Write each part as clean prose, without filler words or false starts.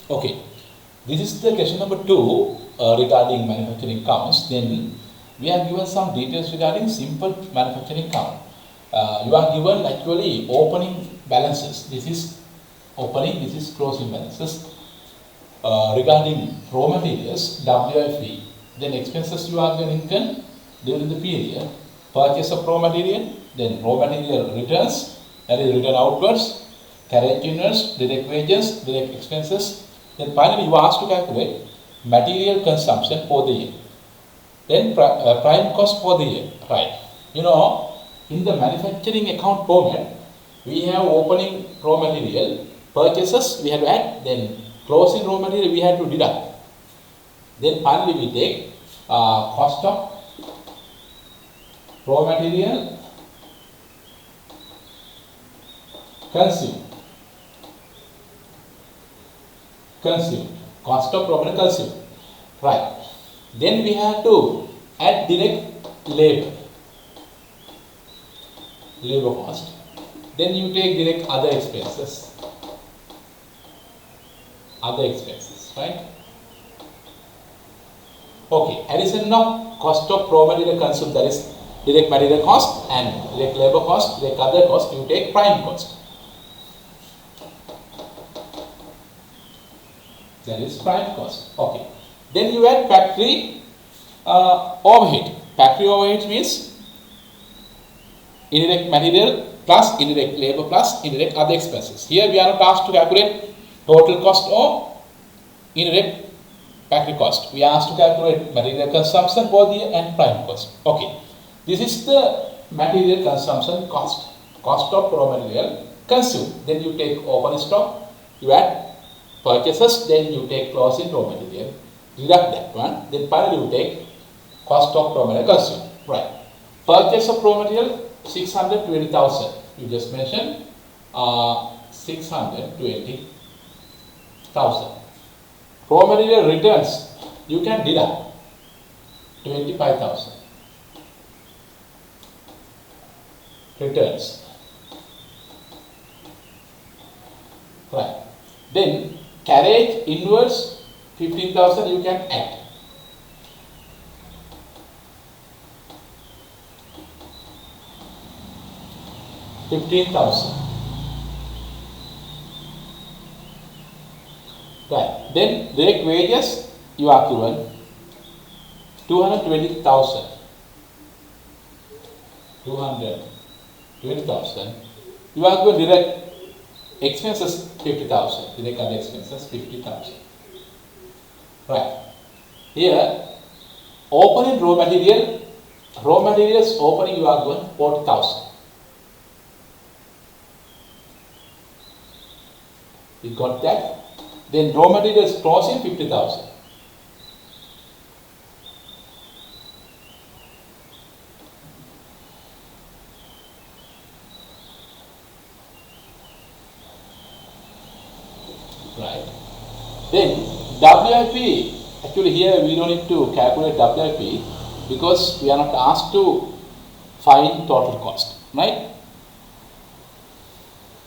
Okay, this is the question number 2 regarding manufacturing counts. Then we have given some details regarding simple manufacturing count. You are given actually opening balances. This is opening, this is closing balances. Regarding raw materials, WFE, then expenses you are going to incur during the period, purchase of raw material, then raw material returns, that is return outwards, carriage inwards, direct wages, direct expenses. Then finally you are asked to calculate material consumption for the year. Then prime cost for the year, right? You know, in the manufacturing account format, we have opening raw material, purchases we have to add, then closing raw material we have to deduct. Then finally we take cost of raw material consumed. Cost of raw material consumed. Right. Then we have to add direct labor cost. Then you take direct other expenses, right? Okay, addition of cost of raw material consumed, that is direct material cost, and direct labor cost, direct other cost, you take prime cost. That is prime cost. Okay. Then you add factory overhead. Factory overhead means indirect material plus indirect labor plus indirect other expenses. Here we are not asked to calculate total cost or indirect factory cost. We are asked to calculate material consumption for the year and prime cost. Okay. This is the material consumption cost. Cost of raw material consumed. Then you take open stock, you add purchases, then you take closing raw material, deduct that one, then finally you take cost of raw material consumed. Right. Purchase of raw material 620,000. You just mentioned 620,000. Raw material returns you can deduct 25,000. Returns. Right. Then carriage inwards 15,000 you can add. $15,000. Right. Then direct wages you are given 220,000. 220,000. You are given direct expenses 50,000. Direct other expenses 50,000. Right. Here opening raw materials opening you are given 40,000. You got that? Then raw materials closing 50,000. Right. Then WIP, actually here we don't need to calculate WIP because we are not asked to find total cost, right?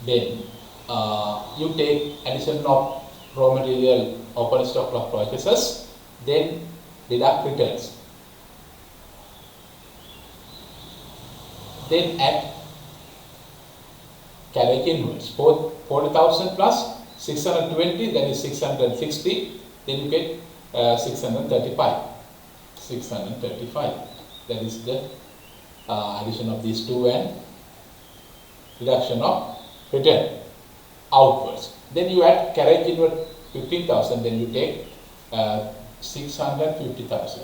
Then you take addition of raw material open stock of purchases, then deduct returns, then add carriage inwards 40,000 plus 620, that is 660, then you get 635. That is the addition of these two and reduction of return outwards. Then you add carriage inward 15,000, then you take 650,000.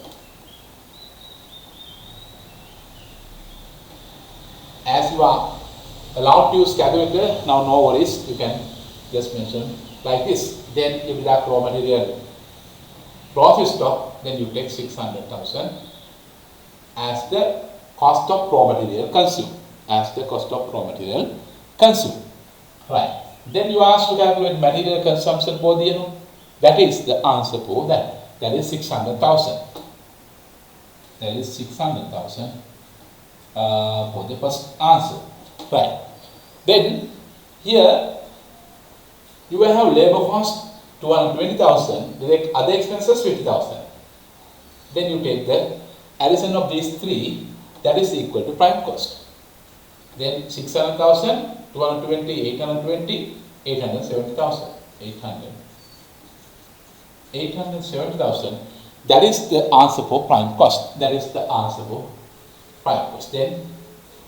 As you are allowed to use calculator, now no worries, you can just mention like this. Then you deduct raw material profit stock, then you take 600,000 as the cost of raw material consumed. Right. Then you are asked to calculate material consumption for the year. That is the answer for that. That is 600,000. For the first answer. Right. Then here you will have labor cost 220,000, direct other expenses 50,000. Then you take the addition of these three, that is equal to prime cost. Then 600,000, 220, 820, 870,000. 870,000. That is the answer for prime cost. That is the answer for prime cost. Then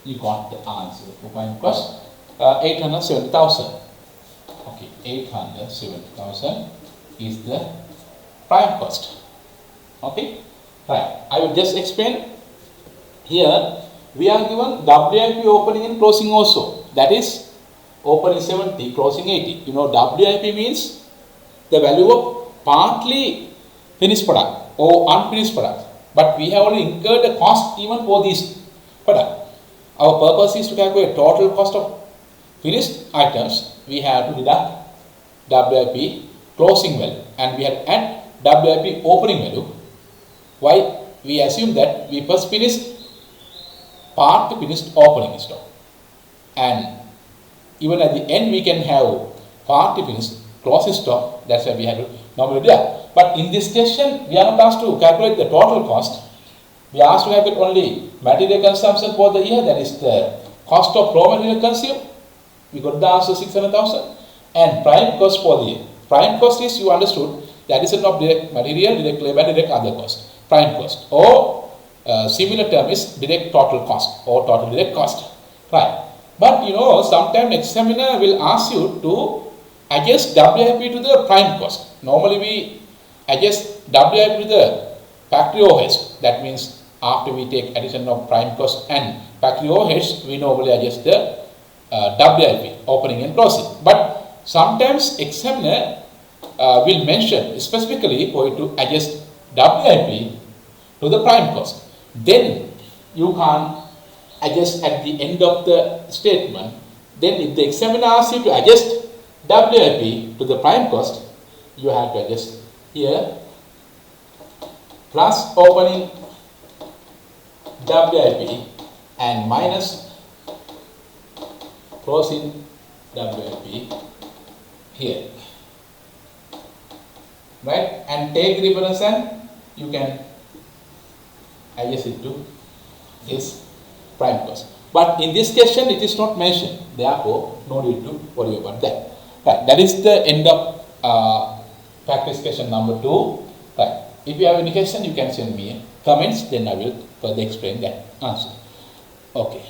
you got the answer for prime cost. 870,000. Okay, 870,000 is the prime cost. Okay, right. I will just explain. Here we are given WIP opening and closing also. That is opening 70, closing 80. You know, WIP means the value of partly finished product or unfinished product. But we have already incurred a cost even for this product. Our purpose is to calculate total cost of finished items. We have to deduct WIP closing value and we have to add WIP opening value. Why? We assume that we first finished part to finished opening stock, and even at the end we can have part to finished closing stock. That's why we have to normally do that. But in this question, we are not asked to calculate the total cost. We are asked to calculate only material consumption for the year, that is the cost of raw material consumed. We got the answer 600,000. And prime cost for the year. Prime cost is, you understood, the addition of direct material, direct labor, direct other cost. Prime cost. Or similar term is direct total cost or total direct cost. Right. But you know, sometimes examiner will ask you to adjust WIP to the prime cost. Normally we adjust WIP to the factory overheads. That means after we take addition of prime cost and factory overheads, we normally adjust the WIP, opening and closing. But sometimes examiner will mention specifically for you to adjust WIP to the prime cost. Then you can't adjust at the end of the statement. Then if the examiner asks you to adjust WIP to the prime cost, you have to adjust here plus opening WIP and minus closing WIP here. Right? And take reference and you can adjust it to this prime cost. But in this question it is not mentioned. Therefore, no need to worry about that. Right. That is the end of practice question number 2. Right. If you have any question, you can send me comments. Then I will further explain that answer. Okay.